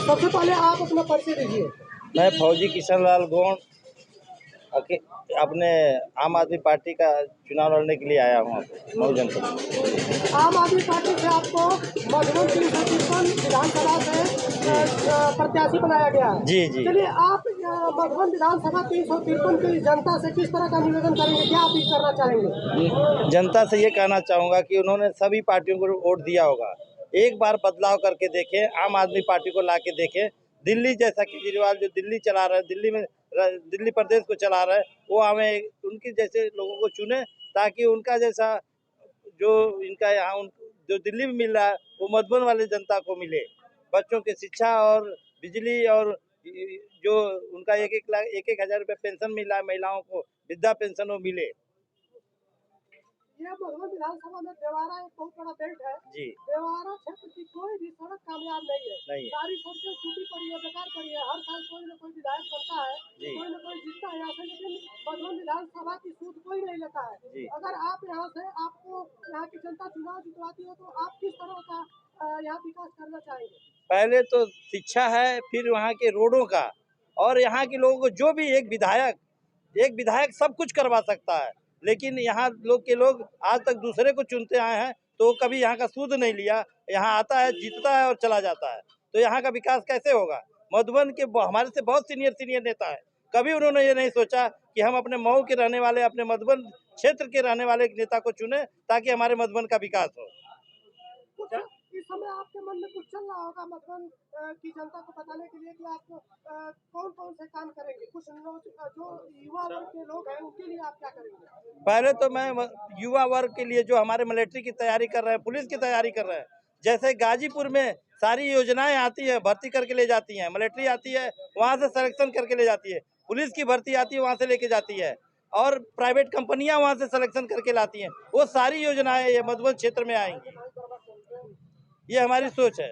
सबसे पहले आप अपना परिचय दीजिए। मैं फौजी किशन लाल गोंड अपने आम आदमी पार्टी का चुनाव लड़ने के लिए आया हूँ मऊ जनपद। आम आदमी पार्टी से आपको मधुबन 353 विधानसभा से प्रत्याशी बनाया गया है। जी जी। चलिए, आप मधुबन विधानसभा 353 की जनता से किस तरह का निवेदन करेंगे, क्या अपील करना चाहेंगे? जनता से ये कहना चाहूँगा कि उन्होंने सभी पार्टियों को वोट दिया होगा, एक बार बदलाव करके देखें, आम आदमी पार्टी को ला के देखें। दिल्ली जैसा केजरीवाल जो दिल्ली चला रहा है, दिल्ली प्रदेश को चला रहा है, वो हमें उनकी जैसे लोगों को चुने, ताकि उनका जैसा जो इनका यहाँ जो दिल्ली में मिल रहा है वो मधुबन वाले जनता को मिले। बच्चों की शिक्षा और बिजली और जो उनका 1,000 रुपये पेंशन मिल रहा है, महिलाओं को वृद्धा पेंशन वो मिले। ये मधुबन विधानसभा में देवारा एक बहुत बड़ा बेल्ट है जी। देवारा क्षेत्र की कोई भी सड़क कामयाब नहीं है। सारी सड़कें टूटी पड़ी है, बेकार पड़ी है। हर साल कोई न कोई विधायक बनता है, कोई न कोई जीतता है यहाँ से, लेकिन मधुबन विधानसभा की सूद कोई नहीं लेता है। अगर आप यहाँ से आपको यहाँ की जनता चुनाव जितवाती हो तो आप किस तरह का यहाँ विकास करना चाहेंगे? पहले तो शिक्षा है, फिर वहाँ के रोडों का, और यहाँ के लोगों को जो भी एक विधायक सब कुछ करवा सकता है, लेकिन यहाँ के लोग आज तक दूसरे को चुनते आए हैं, तो कभी यहाँ का सूद नहीं लिया। यहाँ आता है, जीतता है और चला जाता है, तो यहाँ का विकास कैसे होगा? मधुबन के हमारे से बहुत सीनियर नेता है, कभी उन्होंने ये नहीं सोचा कि हम अपने मऊ के रहने वाले, अपने मधुबन क्षेत्र के रहने वाले एक नेता को चुने ताकि हमारे मधुबन का विकास हो। इस समय आपके मन में कुछ चल रहा होगा मधुबन की जनता को बताने के लिए कि आप कौन से काम करेंगे? कुछ जो युवा वर्ग के लोग हैं उनके लिए आप क्या करेंगे? पहले तो मैं युवा वर्ग के लिए जो हमारे मिलिट्री की तैयारी कर रहे हैं, पुलिस की तैयारी कर रहे हैं, जैसे गाजीपुर में सारी योजनाएं आती है, भर्ती करके ले जाती हैं, मिलिट्री आती है वहाँ से सिलेक्शन करके ले जाती है, पुलिस की भर्ती आती है वहाँ से लेके जाती है, और प्राइवेट कंपनियां वहाँ से सिलेक्शन करके लाती हैं। वो सारी योजनाएं ये मधुबन क्षेत्र में आएंगी, ये हमारी सोच है।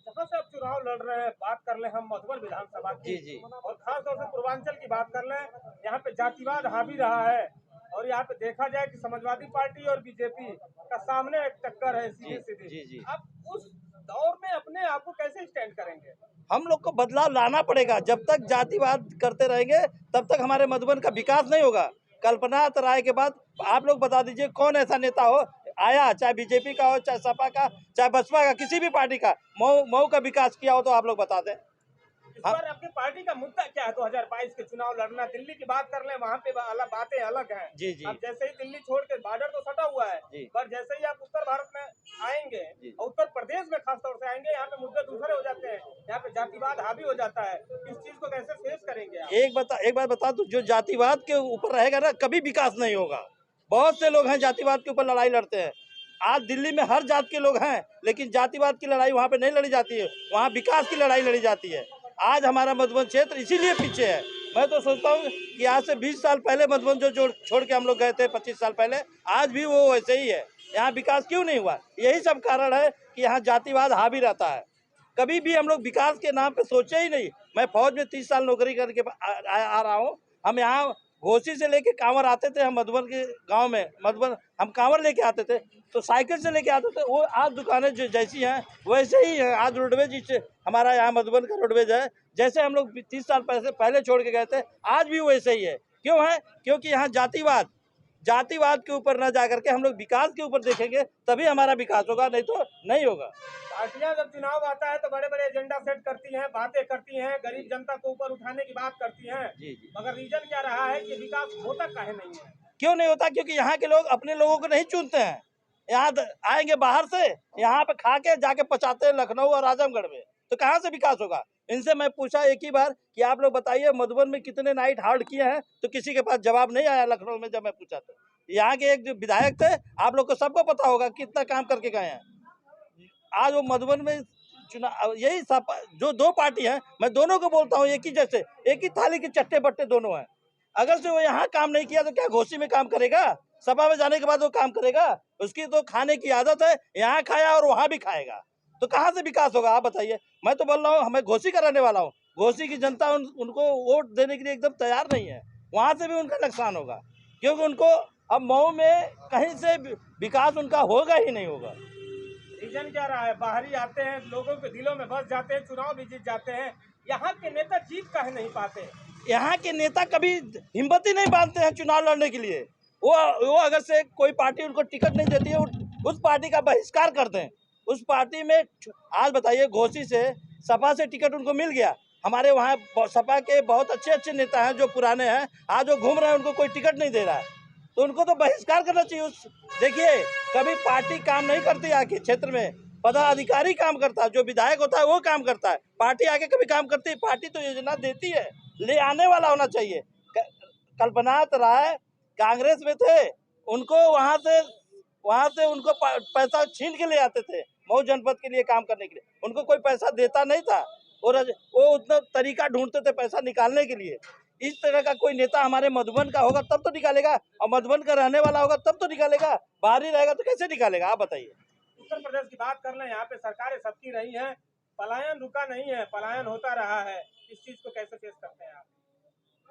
जहाँ से आप चुनाव लड़ रहे हैं, बात कर लें हम मधुबन विधानसभा की, जी। और खास तौर से पूर्वांचल की बात कर लें, यहाँ पे जातिवाद हावी रहा है, और यहाँ पे देखा जाए कि समाजवादी पार्टी और बीजेपी का सामने एक टक्कर है सीधी। जी। आप उस दौर में अपने आप को कैसे स्टैंड करेंगे? हम लोग को बदलाव लाना पड़ेगा। जब तक जातिवाद करते रहेंगे तब तक हमारे मधुबन का विकास नहीं होगा। कल्पना राय के बाद आप लोग बता दीजिए कौन ऐसा नेता हो आया, चाहे बीजेपी का हो, चाहे सपा का, चाहे बसपा का, किसी भी पार्टी का, मऊ का विकास किया हो तो आप लोग बता दें। इस बार आपकी पार्टी का मुद्दा क्या है? 2022 के चुनाव लड़ना। दिल्ली की बात कर लें, वहाँ पे अलग बातें अलग हैं। जी। अब जैसे ही दिल्ली छोड़ के बॉर्डर तो सटा हुआ है, पर जैसे ही आप उत्तर भारत में आएंगे, उत्तर प्रदेश में खास तौर से आएंगे, यहाँ पे मुद्दे दूसरे हो जाते हैं, यहाँ पे जातिवाद हावी हो जाता है। इस चीज को कैसे फेस करेंगे आप? एक बात बता दूं, जो जातिवाद के ऊपर रहेगा ना, कभी विकास नहीं होगा। बहुत से लोग हैं जातिवाद के ऊपर लड़ाई लड़ते हैं। आज दिल्ली में हर जात के लोग हैं, लेकिन जातिवाद की लड़ाई वहाँ पे नहीं लड़ी जाती है, वहाँ विकास की लड़ाई लड़ी जाती है। आज हमारा मधुबन क्षेत्र इसीलिए पीछे है। मैं तो सोचता हूँ कि आज से 20 साल पहले मधुबन जो छोड़ के हम लोग गए थे, 25 साल पहले, आज भी वो वैसे ही है। यहाँ विकास क्यों नहीं हुआ? यही सब कारण है कि यहाँ जातिवाद हावी रहता है। कभी भी हम लोग विकास के नाम पे सोचे ही नहीं। मैं फौज में 30 साल नौकरी करके आ रहा हूँ। हम यहाँ घोसी से लेके कांवर आते थे, हम मधुबन के गांव में मधुबन हम कांवर लेके आते थे, तो साइकिल से लेके आते थे। वो आज दुकानें जो जैसी हैं वैसे ही हैं। आज रोडवेज जिससे हमारा यहाँ मधुबन का रोडवेज है, जैसे हम लोग 30 साल पहले छोड़ के गए थे, आज भी वैसे ही है। क्यों है? क्योंकि यहाँ जातिवाद के ऊपर न जा करके हम लोग विकास के ऊपर देखेंगे, तभी हमारा विकास होगा, नहीं तो नहीं होगा। पार्टियां जब चुनाव आता है तो बड़े बड़े एजेंडा सेट करती हैं, बातें करती हैं, गरीब जनता को ऊपर उठाने की बात करती हैं। जी। मगर रीजन क्या रहा है कि विकास होता काहे नहीं है? क्यों नहीं होता? क्योंकि यहाँ के लोग अपने लोगों को नहीं चुनते हैं। यहाँ आएंगे बाहर से, यहाँ पे खा के जाके पचाते हैं लखनऊ और आजमगढ़ में, तो कहाँ से विकास होगा? इनसे मैं पूछा एक ही बार कि आप लोग बताइए मधुबन में कितने नाइट हाल्ट किए हैं, तो किसी के पास जवाब नहीं आया। लखनऊ में जब मैं पूछा तो यहाँ के एक जो विधायक थे, आप लोग को सबको पता होगा कितना काम करके गए हैं। आज वो मधुबन में चुनाव, यही सब जो दो पार्टी हैं, मैं दोनों को बोलता हूँ, एक ही थाली के चट्टे बट्टे दोनों हैं। अगर से वो यहाँ काम नहीं किया तो क्या घोसी में काम करेगा? सभा में जाने के बाद वो काम करेगा? उसकी तो खाने की आदत है, यहाँ खाया और वहाँ भी खाएगा, तो कहाँ से विकास होगा? आप बताइए। मैं तो बोल रहा हूँ, मैं घोसी का रहने वाला हूँ। घोसी की जनता उनको वोट देने के लिए एकदम तैयार नहीं है। वहाँ से भी उनका नुकसान होगा, क्योंकि उनको अब मऊ में कहीं से विकास उनका होगा ही नहीं होगा। विजन क्या रहा है? बाहरी आते हैं, लोगों के दिलों में बस जाते हैं, चुनाव भी जीत जाते हैं। यहाँ के नेता जीत काहे नहीं पाते? यहाँ के नेता कभी हिम्मत ही नहीं बांधते हैं चुनाव लड़ने के लिए। वो अगर से कोई पार्टी उनको टिकट नहीं देती है, उस पार्टी का बहिष्कार करते हैं। उस पार्टी में आज बताइए, घोसी से सपा से टिकट उनको मिल गया। हमारे वहाँ सपा के बहुत अच्छे अच्छे नेता हैं जो पुराने हैं, आज वो घूम रहे हैं, उनको कोई टिकट नहीं दे रहा है, तो उनको तो बहिष्कार करना चाहिए। देखिए, कभी पार्टी काम नहीं करती आके क्षेत्र में, पदाधिकारी काम करता है, जो विधायक होता है वो काम करता है, पार्टी आके कभी काम करती है? पार्टी तो योजना देती है, ले आने वाला होना चाहिए। कल्पनाथ राय कांग्रेस में थे, उनको वहाँ से उनको पैसा छीन के ले आते थे मऊ जनपद के लिए काम करने के लिए, उनको कोई पैसा देता नहीं था और वो उतना तरीका ढूंढते थे पैसा निकालने के लिए। इस तरह का कोई नेता हमारे मधुबन का होगा तब तो निकालेगा, और मधुबन का रहने वाला होगा तब तो निकालेगा, बाहरी रहेगा तो कैसे निकालेगा? आप बताइए। उत्तर प्रदेश की बात कर लें, यहाँ पे सरकारें सबकी रही हैं, पलायन रुका नहीं है, पलायन होता रहा है। इस चीज को कैसे फेस करते हैं आप?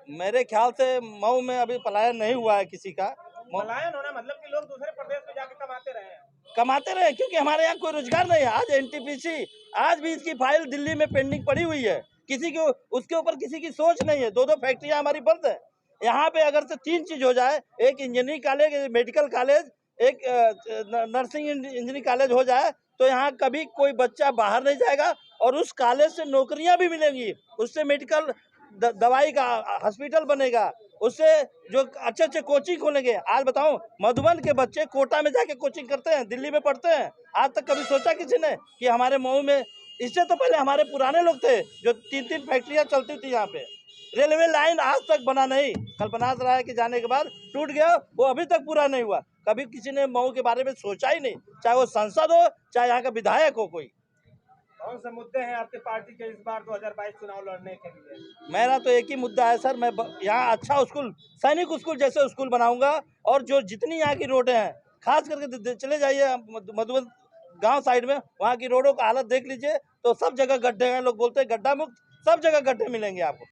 मेरे ख्याल से मऊ में अभी पलायन नहीं हुआ है किसी का। पलायन होना मतलब कि लोग दूसरे प्रदेश में जाके कमाते रहे, क्योंकि हमारे यहाँ कोई रोजगार नहीं है। आज एनटीपीसी आज भी इसकी फाइल दिल्ली में पेंडिंग पड़ी हुई है, किसी को उसके ऊपर किसी की सोच नहीं है। 2-2 फैक्ट्रियाँ हमारी बंद है। यहाँ पे अगर से 3 चीज हो जाए, एक इंजीनियरिंग कॉलेज, मेडिकल कॉलेज, एक नर्सिंग इंजीनियरिंग कॉलेज हो जाए, तो यहाँ कभी कोई बच्चा बाहर नहीं जाएगा और उस कॉलेज से नौकरियां भी मिलेंगी, उससे मेडिकल दवाई का हॉस्पिटल बनेगा, उससे जो अच्छे अच्छे कोचिंग खोलेंगे। आज बताऊं, मधुबन के बच्चे कोटा में जाके कोचिंग करते हैं, दिल्ली में पढ़ते हैं। आज तक कभी सोचा किसी ने कि हमारे मऊ में, इससे तो पहले हमारे पुराने लोग थे जो 3-3 फैक्ट्रियां चलती थी यहाँ पे, रेलवे लाइन आज तक बना नहीं। कल्पनाथ राय के जाने के बाद टूट गया, वो अभी तक पूरा नहीं हुआ। कभी किसी ने मऊ के बारे में सोचा ही नहीं, चाहे वो सांसद हो, चाहे यहाँ का विधायक हो कोई। कौन से मुद्दे हैं आपके पार्टी के इस बार 2022 चुनाव लड़ने के लिए? मेरा तो एक ही मुद्दा है सर, मैं यहाँ अच्छा स्कूल, सैनिक स्कूल जैसे स्कूल बनाऊंगा, और जो जितनी यहाँ की रोडें हैं, खास करके चले जाइए मधुबन गांव साइड में, वहाँ की रोडों का हालत देख लीजिए, तो सब जगह गड्ढे हैं। लोग बोलते हैं गड्ढा मुक्त, सब जगह गड्ढे मिलेंगे आपको।